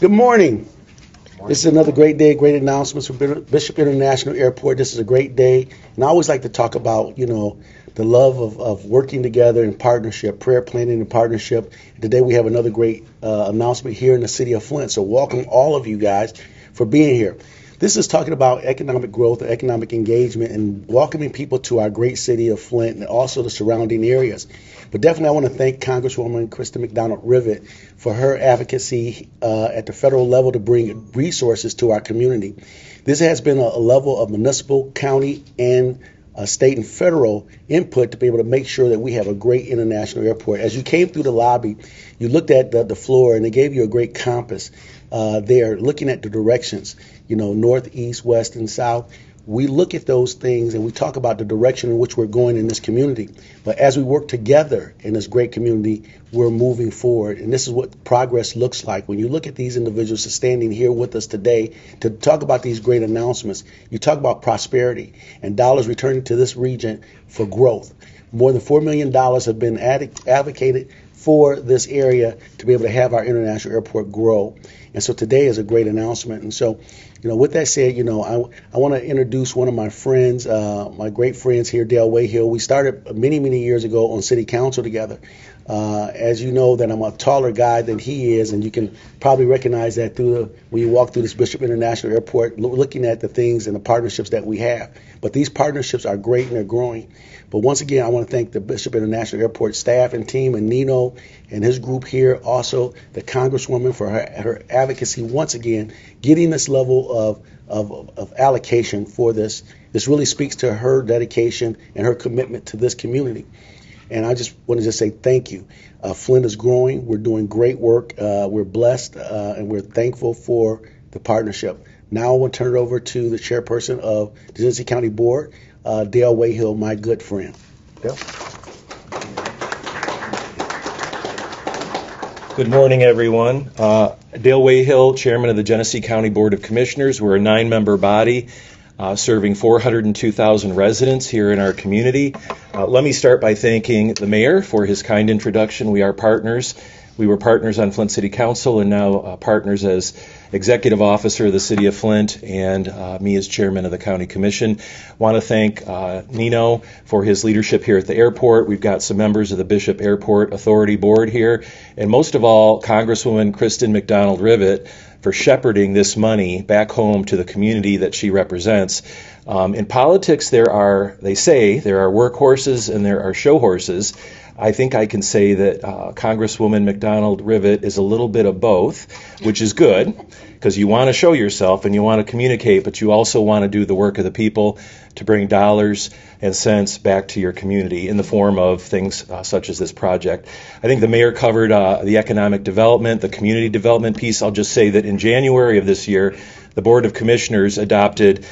Good morning. This is another great day, great announcements from Bishop International Airport. This is a great day, and I always like to talk about, the love of working together in partnership, prayer planning and partnership. Today we have another great announcement here in the city of Flint, so welcome all of you guys for being here. This is talking about economic growth, economic engagement, and welcoming people to our great city of Flint and also the surrounding areas. But definitely I want to thank Congresswoman Kristen McDonald-Rivet for her advocacy at the federal level to bring resources to our community. This has been a level of municipal, county, and state and federal input to be able to make sure that we have a great international airport. As you came through the lobby, you looked at the floor, and they gave you a great compass there, looking at the directions, north, east, west, and south. We look at those things and we talk about the direction in which we're going in this community. But as we work together in this great community, we're moving forward. And this is what progress looks like. When you look at these individuals standing here with us today to talk about these great announcements, you talk about prosperity and dollars returning to this region for growth. More than $4 million have been advocated for this area to be able to have our international airport grow. And so today is a great announcement. And so, with that said, I want to introduce one of my friends, my great friends here, Dale Wayhill. We started many, many years ago on city council together. As you know, that I'm a taller guy than he is, and you can probably recognize that when you walk through this Bishop International Airport, looking at the things and the partnerships that we have. But these partnerships are great and they're growing. But once again, I want to thank the Bishop International Airport staff and team, and Nino and his group here, also the Congresswoman for her advocacy, once again, getting this level of allocation for this. This really speaks to her dedication and her commitment to this community. And I just want to say thank you. Flint is growing. We're doing great work. We're blessed, and we're thankful for the partnership. Now I want to turn it over to the chairperson of the Genesee County Board, Dale Wayhill, my good friend. Dale? Good morning, everyone. Dale Wayhill, Chairman of the Genesee County Board of Commissioners. We're a 9-member body serving 402,000 residents here in our community. Let me start by thanking the mayor for his kind introduction. We are partners. We were partners on Flint City Council and now partners as executive officer of the city of Flint and me as chairman of the county commission. Want to thank Nino for his leadership here at the airport. We've got some members of the Bishop Airport Authority Board here, and most of all, Congresswoman Kristen McDonald-Rivet for shepherding this money back home to the community that she represents. In politics, they say there are workhorses and there are show horses. I think I can say that Congresswoman McDonald-Rivet is a little bit of both, which is good because you want to show yourself and you want to communicate, but you also want to do the work of the people to bring dollars and cents back to your community in the form of things such as this project. I think the mayor covered the economic development, the community development piece. I'll just say that in January of this year, the Board of Commissioners adopted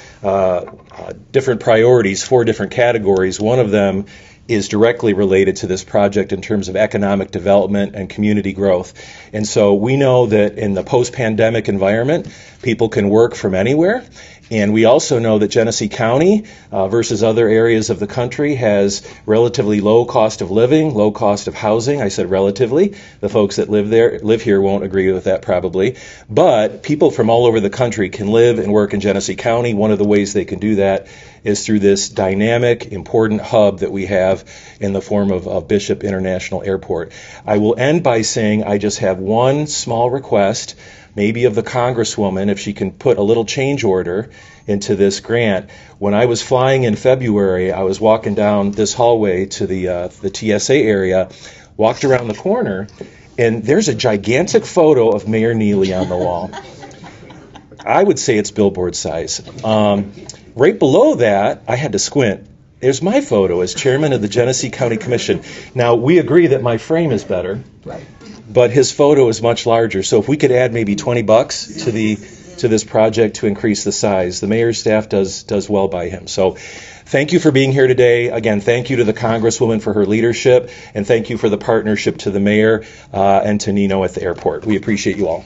different priorities, 4 different categories. One of them is directly related to this project in terms of economic development and community growth. And so we know that in the post-pandemic environment, people can work from anywhere. And we also know that Genesee County versus other areas of the country has relatively low cost of living, low cost of housing. I said relatively. The folks that live here won't agree with that probably. But people from all over the country can live and work in Genesee County. One of the ways they can do that is through this dynamic, important hub that we have in the form of Bishop International Airport. I will end by saying I just have one small request, maybe of the Congresswoman, if she can put a little change order into this grant. When I was flying in February, I was walking down this hallway to the TSA area, walked around the corner, and there's a gigantic photo of Mayor Neely on the wall. I would say it's billboard size. Right below that, I had to squint. There's my photo as chairman of the Genesee County Commission. Now, we agree that my frame is better, but his photo is much larger. So if we could add maybe $20 to this project to increase the size, the mayor's staff does well by him. So thank you for being here today. Again, thank you to the Congresswoman for her leadership, and thank you for the partnership to the mayor and to Nino at the airport. We appreciate you all.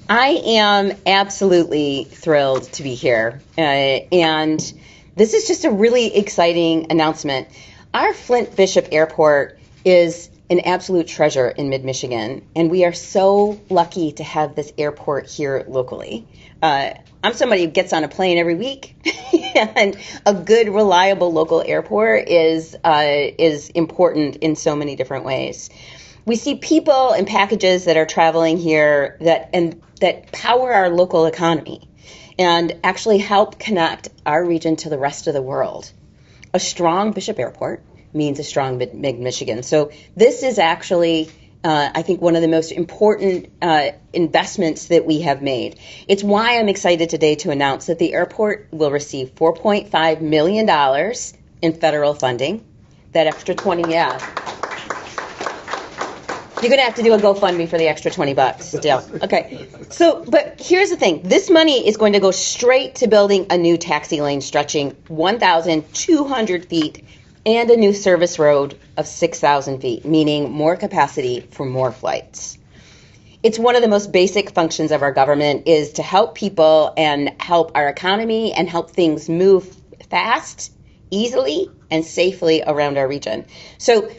I am absolutely thrilled to be here, and this is just a really exciting announcement. Our Flint Bishop Airport is an absolute treasure in mid-Michigan, and we are so lucky to have this airport here locally. I'm somebody who gets on a plane every week, and a good, reliable local airport is important in so many different ways. We see people and packages that are traveling here that power our local economy and actually help connect our region to the rest of the world. A strong Bishop Airport means a strong mid-Michigan. So this is actually, I think, one of the most important investments that we have made. It's why I'm excited today to announce that the airport will receive $4.5 million in federal funding. That extra 20, yeah. You're going to have to do a GoFundMe for the extra $20, Dale. Okay. So, but here's the thing. This money is going to go straight to building a new taxi lane stretching 1,200 feet and a new service road of 6,000 feet, meaning more capacity for more flights. It's one of the most basic functions of our government is to help people and help our economy and help things move fast, easily, and safely around our region. So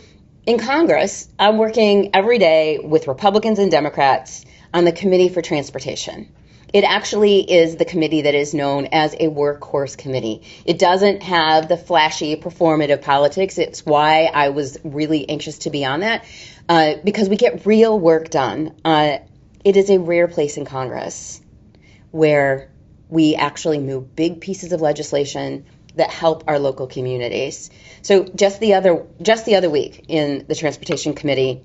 in Congress, I'm working every day with Republicans and Democrats on the Committee for Transportation. It actually is the committee that is known as a workhorse committee. It doesn't have the flashy performative politics. It's why I was really anxious to be on that, because we get real work done. It is a rare place in Congress where we actually move big pieces of legislation that help our local communities. So just the other week in the Transportation Committee,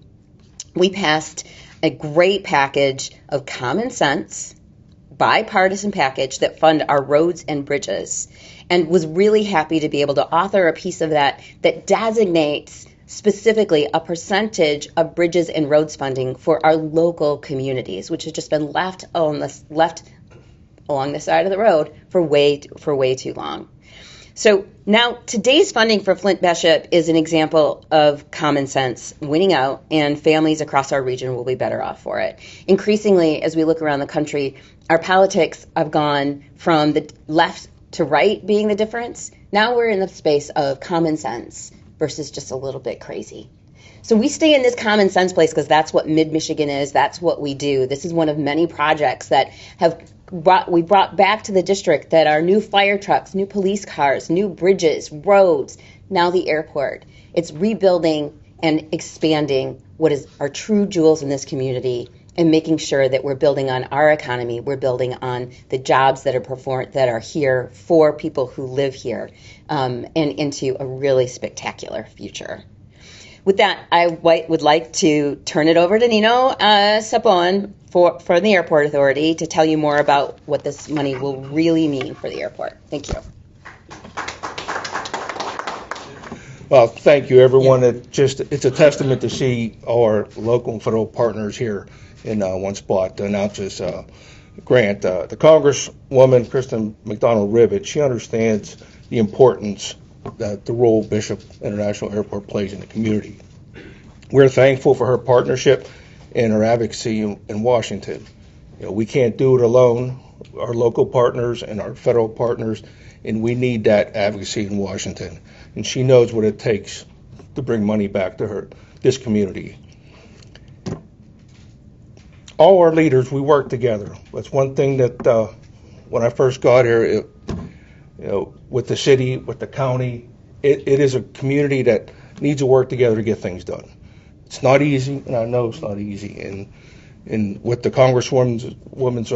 we passed a great package of common sense, bipartisan package that fund our roads and bridges, and was really happy to be able to author a piece of that designates specifically a percentage of bridges and roads funding for our local communities, which has just been left along the side of the road for way too long. So now today's funding for Flint Bishop is an example of common sense winning out, and families across our region will be better off for it. Increasingly, as we look around the country, our politics have gone from the left to right being the difference. Now we're in the space of common sense versus just a little bit crazy. So we stay in this common sense place because that's what mid-Michigan is. That's what we do. This is one of many projects that we brought back to the district that are new fire trucks, new police cars, new bridges, roads, now the airport. It's rebuilding and expanding what is our true jewels in this community and making sure that we're building on our economy. We're building on the jobs that are here for people who live here, and into a really spectacular future. With that, I would like to turn it over to Nino Sapon for the Airport Authority to tell you more about what this money will really mean for the airport. Thank you. Well, thank you, everyone. It's a testament to see our local and federal partners here in one spot to announce this grant. The Congresswoman, Kristen McDonald-Rivet, she understands the importance that the role Bishop International Airport plays in the community. We're thankful for her partnership and her advocacy in Washington. We can't do it alone. Our local partners and our federal partners, and we need that advocacy in Washington. And she knows what it takes to bring money back to this community. All our leaders, we work together. That's one thing that when I first got here, with the city, with the county, it is a community that needs to work together to get things done. It's not easy, and I know it's not easy. And with the Congresswoman's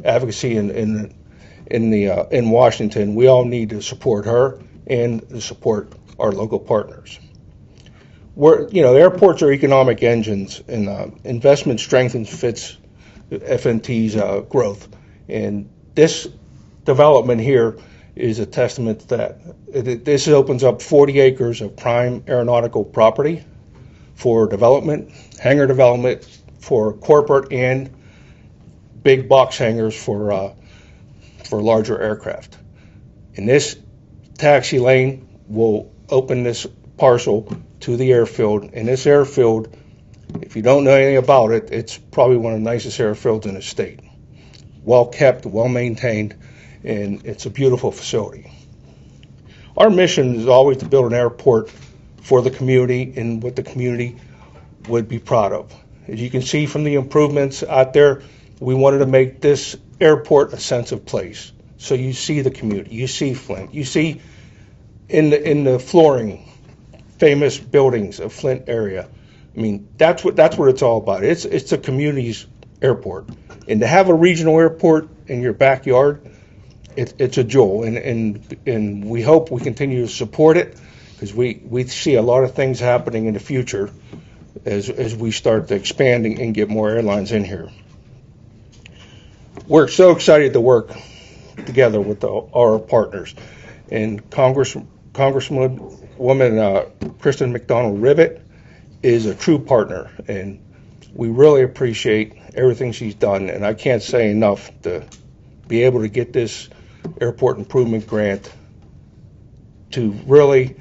advocacy in Washington, we all need to support her and to support our local partners. Airports are economic engines, and investment strengthens fits FNT's growth. And this development here is a testament to that. This opens up 40 acres of prime aeronautical property for development, hangar development for corporate and big box hangars for larger aircraft. And this taxi lane will open this parcel to the airfield. And this airfield, if you don't know anything about it, it's probably one of the nicest airfields in the state. Well kept, well maintained, and it's a beautiful facility. Our mission is always to build an airport for the community and what the community would be proud of. As you can see from the improvements out there, we wanted to make this airport a sense of place. So you see the community, you see Flint, you see in the flooring, famous buildings of Flint area. I mean, that's what it's all about. It's a community's airport, and to have a regional airport in your backyard, it's a jewel. And we hope we continue to support it, because we see a lot of things happening in the future as we start expanding and get more airlines in here. We're so excited to work together with our partners, and Congresswoman Kristen McDonald-Rivet is a true partner, and we really appreciate everything she's done. And I can't say enough to be able to get this airport improvement grant to really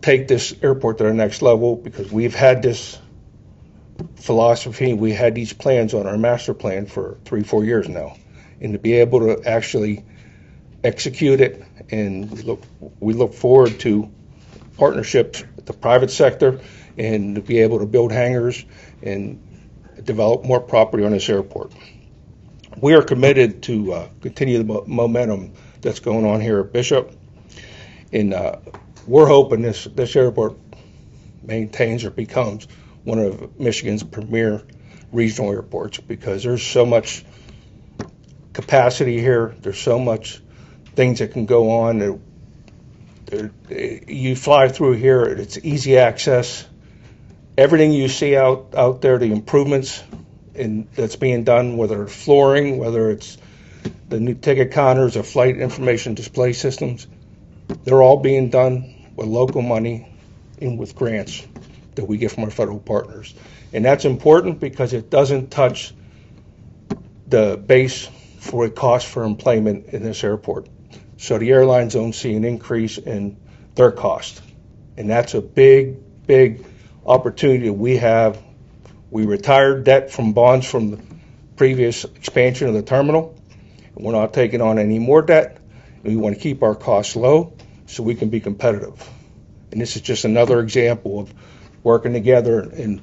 take this airport to the next level, because we've had this philosophy, we had these plans on our master plan for 3-4 years now, and to be able to actually execute it, and we look forward to partnerships with the private sector, and to be able to build hangars and develop more property on this airport. We are committed to continue the momentum that's going on here at Bishop, and we're hoping this airport maintains or becomes one of Michigan's premier regional airports, because there's so much capacity here, there's so much things that can go on. You fly through here, it's easy access. Everything you see out there, the improvements that's being done, whether it's flooring, whether it's the new ticket counters or flight information display systems, they're all being done with local money and with grants that we get from our federal partners. And that's important, because it doesn't touch the base for a cost for employment in this airport. So the airlines don't see an increase in their cost. And that's a big, big opportunity we have. We retired debt from bonds from the previous expansion of the terminal. We're not taking on any more debt. We want to keep our costs low so we can be competitive. And this is just another example of working together and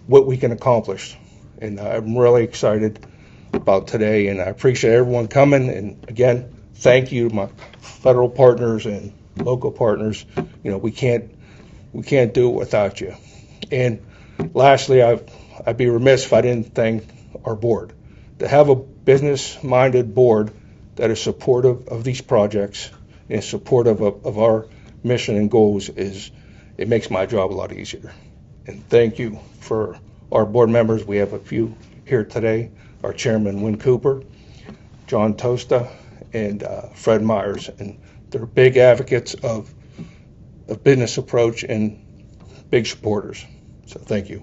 what we can accomplish. And I'm really excited about today, and I appreciate everyone coming. And again, thank you to my federal partners and local partners. We can't do it without you. And lastly, I'd be remiss if I didn't thank our board. To have a business-minded board that is supportive of these projects and supportive of our mission and goals it makes my job a lot easier. And thank you for our board members. We have a few here today. Our chairman, Wynn Cooper, John Tosta, and Fred Myers. And they're big advocates of business approach and big supporters. So thank you.